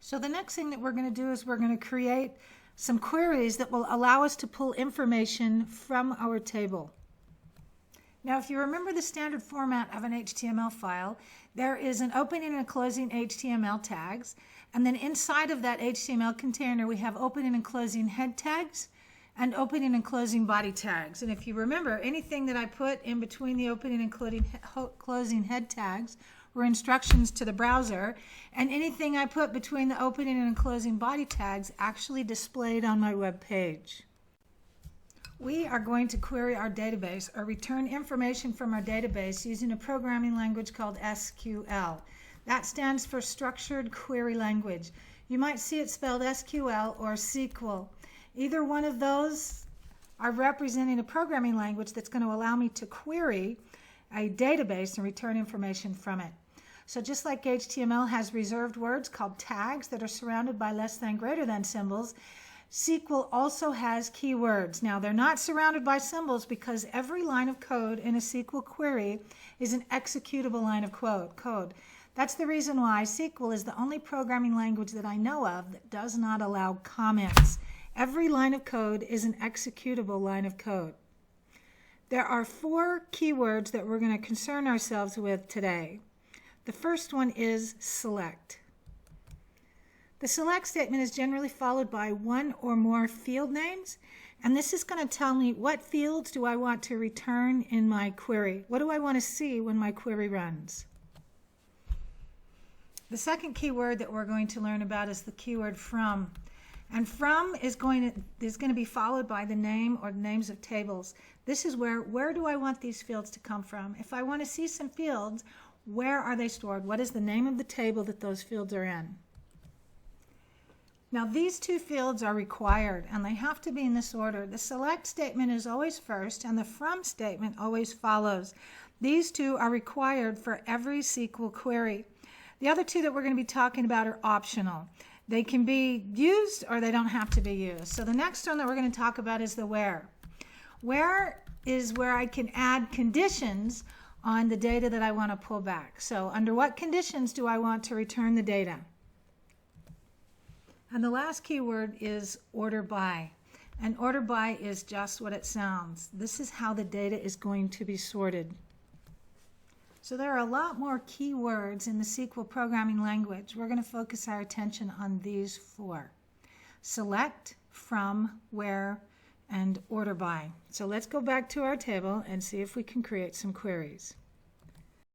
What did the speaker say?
So the next thing that we're going to do is we're going to create some queries that will allow us to pull information from our table. Now, if you remember the standard format of an HTML file, there is an opening and closing HTML tags, and then inside of that HTML container we have opening and closing head tags and opening and closing body tags. And if you remember, anything that I put in between the opening and closing head tags were instructions to the browser, and anything I put between the opening and closing body tags actually displayed on my web page. We are going to query our database or return information from our database using a programming language called SQL. That stands for Structured Query Language. You might see it spelled SQL or SQL. Either one of those are representing a programming language that's going to allow me to query a database and return information from it. So just like HTML has reserved words called tags that are surrounded by less than, greater than symbols, SQL also has keywords. Now, they're not surrounded by symbols because every line of code in a SQL query is an executable line of code. That's the reason why SQL is the only programming language that I know of that does not allow comments. Every line of code is an executable line of code. There are 4 keywords that we're going to concern ourselves with today. The first one is select. The select statement is generally followed by one or more field names, and this is going to tell me what fields do I want to return in my query. What do I want to see when my query runs? The second keyword that we're going to learn about is the keyword from. And from is going to be followed by the name or the names of tables. This is where do I want these fields to come from? If I want to see some fields, where are they stored? What is the name of the table that those fields are in? Now, these 2 fields are required, and they have to be in this order. The select statement is always first, and the from statement always follows. These 2 are required for every SQL query. The other 2 that we're going to be talking about are optional. They can be used or they don't have to be used. So the next one that we're going to talk about is the where. Where is where I can add conditions on the data that I want to pull back. So under what conditions do I want to return the data? And the last keyword is order by. And order by is just what it sounds. This is how the data is going to be sorted. So there are a lot more keywords in the SQL programming language. We're going to focus our attention on these 4. Select, from, where, and order by. So let's go back to our table and see if we can create some queries.